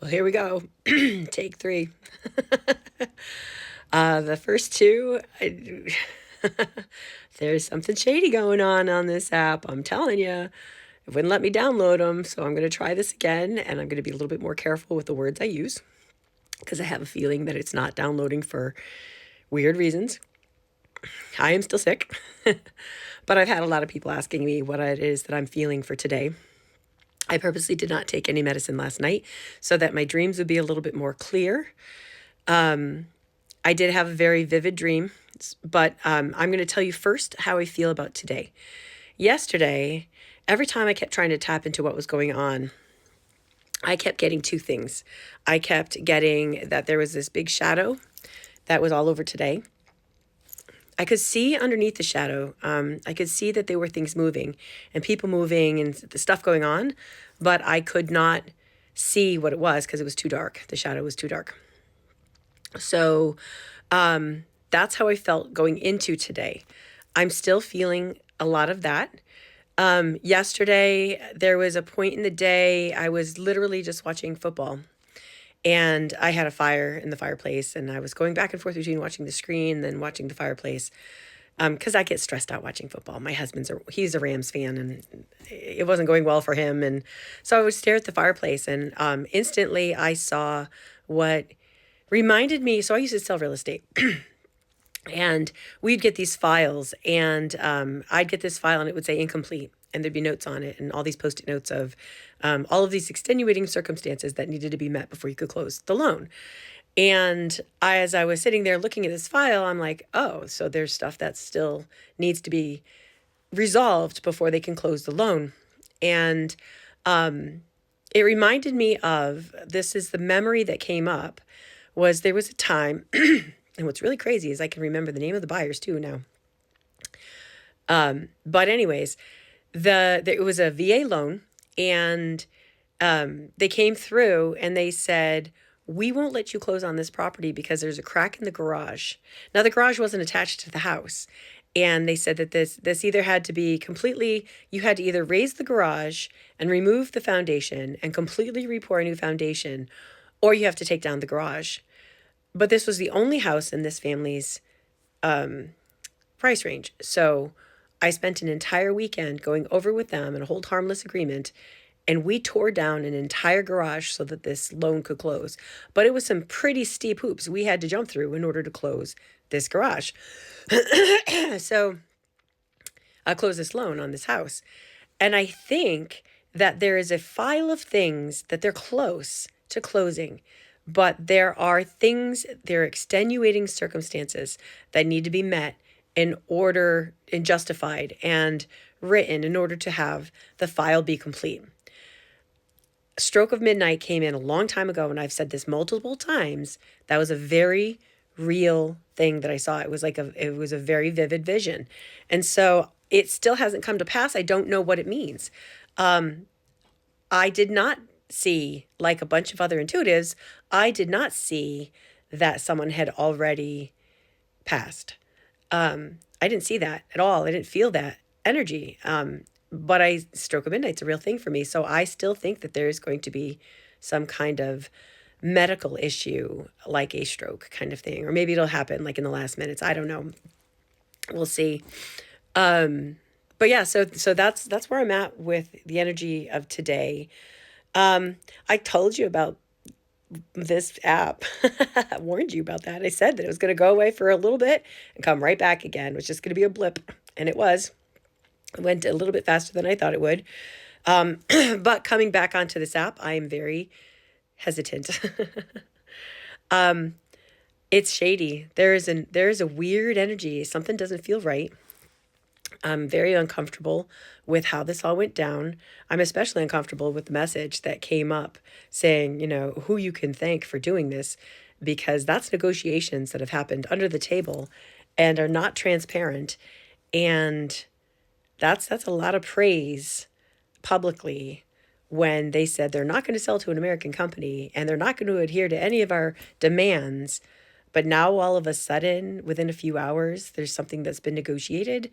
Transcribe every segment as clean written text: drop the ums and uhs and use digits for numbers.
Well, here we go. Take three. The first two, there's something shady going on this app. I'm telling you, it wouldn't let me download them. So I'm going to try this again, and I'm going to be a little bit more careful with the words I use because I have a feeling that it's not downloading for weird reasons. I am still sick, but I've had a lot of people asking me what it is that I'm feeling for today. I purposely did not take any medicine last night so that my dreams would be a little bit more clear. I did have a very vivid dream, but I'm going to tell you first how I feel about today. Yesterday, every time I kept trying to tap into what was going on, I kept getting two things. I kept getting that there was this big shadow that was all over today. I could see underneath the shadow. I could see that there were things moving and people moving and the stuff going on, but I could not see what it was because it was too dark. The shadow was too dark. So that's how I felt going into today. I'm still feeling a lot of that. Yesterday, there was a point in the day I was literally just watching football. And I had a fire in the fireplace, and I was going back and forth between watching the screen and then watching the fireplace because I get stressed out watching football. My he's a Rams fan, and it wasn't going well for him. And so I would stare at the fireplace, and instantly I saw what reminded me. So I used to sell real estate. And we'd get these files, and I'd get this file, and it would say incomplete, and there'd be notes on it, and all these post-it notes of all of these extenuating circumstances that needed to be met before you could close the loan. And as I was sitting there looking at this file, I'm like, oh, so there's stuff that still needs to be resolved before they can close the loan. And it reminded me of, this is the memory that came up, was there was a time. And what's really crazy is I can remember the name of the buyers too now. But anyways, it was a VA loan, and they came through and they said, we won't let you close on this property because there's a crack in the garage. Now, the garage wasn't attached to the house. And they said that this either had to be completely, you had to either raise the garage and remove the foundation and completely re-pour a new foundation, or you have to take down the garage. But this was the only house in this family's price range. So I spent an entire weekend going over with them in a hold harmless agreement, and we tore down an entire garage so that this loan could close. But it was some pretty steep hoops we had to jump through in order to close this garage. So I'll close this loan on this house. And I think that there is a file of things that they're close to closing. But there are extenuating circumstances that need to be met in order and justified and written in order to have the file be complete. Stroke of midnight came in a long time ago, and I've said this multiple times. That was a very real thing that I saw. It was a very vivid vision. And so it still hasn't come to pass. I don't know what it means. I did not see, like a bunch of other intuitives, I did not see that someone had already passed. I didn't see that at all. I didn't feel that energy. But stroke of midnight's a real thing for me. So I still think that there is going to be some kind of medical issue, like a stroke kind of thing, or maybe it'll happen like in the last minutes. I don't know. We'll see. But yeah, so that's where I'm at with the energy of today. I told you about this app. I warned you about that. I said that it was going to go away for a little bit and come right back again. It was just going to be a blip. And it was. It went a little bit faster than I thought it would. But coming back onto this app, I am very hesitant. It's shady. There is a weird energy. Something doesn't feel right. I'm very uncomfortable with how this all went down. I'm especially uncomfortable with the message that came up saying, who you can thank for doing this, because that's negotiations that have happened under the table and are not transparent. And that's a lot of praise publicly when they said they're not going to sell to an American company and they're not going to adhere to any of our demands. But now all of a sudden, within a few hours, there's something that's been negotiated.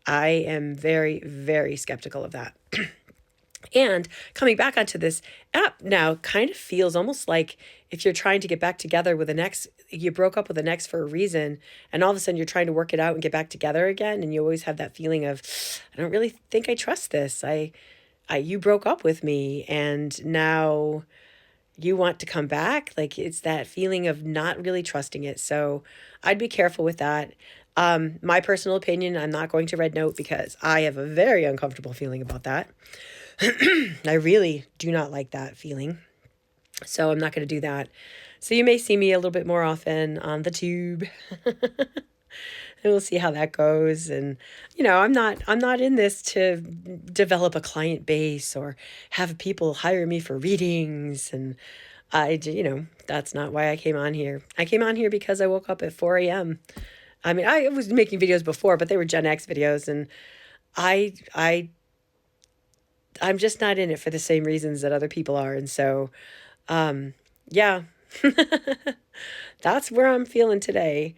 I am very, very skeptical of that. And coming back onto this app now kind of feels almost like if you're trying to get back together with an ex, you broke up with an ex for a reason, and all of a sudden you're trying to work it out and get back together again, and you always have that feeling of, I don't really think I trust this. You broke up with me, and now you want to come back. Like it's that feeling of not really trusting it. So I'd be careful with that. My personal opinion, I'm not going to red note because I have a very uncomfortable feeling about that. I really do not like that feeling. So I'm not going to do that. So you may see me a little bit more often on the tube. And we'll see how that goes. And I'm not in this to develop a client base or have people hire me for readings. And that's not why I came on here. I came on here because I woke up at 4 a.m. I mean, I was making videos before, but they were Gen X videos, and I I I'm just not in it for the same reasons that other people are. And so, yeah, that's where I'm feeling today.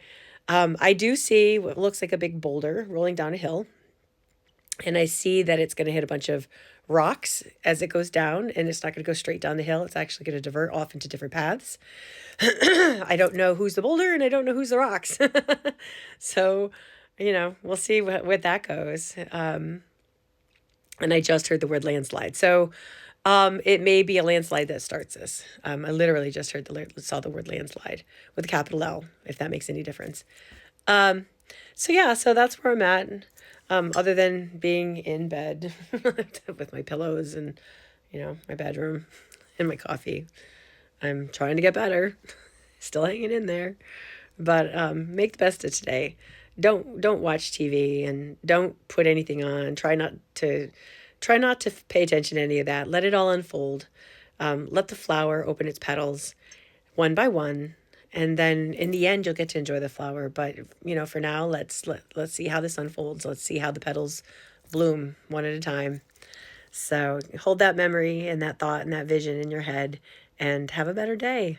I do see what looks like a big boulder rolling down a hill, and I see that it's going to hit a bunch of rocks as it goes down, and it's not going to go straight down the hill. It's actually going to divert off into different paths. I don't know who's the boulder, and I don't know who's the rocks. So, we'll see where that goes. And I just heard the word landslide. So it may be a landslide that starts this. I literally just saw the word landslide with a capital L, if that makes any difference. So that's where I'm at. Other than being in bed with my pillows and, my bedroom and my coffee. I'm trying to get better. Still hanging in there. But make the best of today. Don't watch TV and don't put anything on. Try not to pay attention to any of that. Let it all unfold. Let the flower open its petals one by one, and then in the end you'll get to enjoy the flower. But for now, let's see how this unfolds. Let's see how the petals bloom one at a time. So hold that memory and that thought and that vision in your head, and have a better day.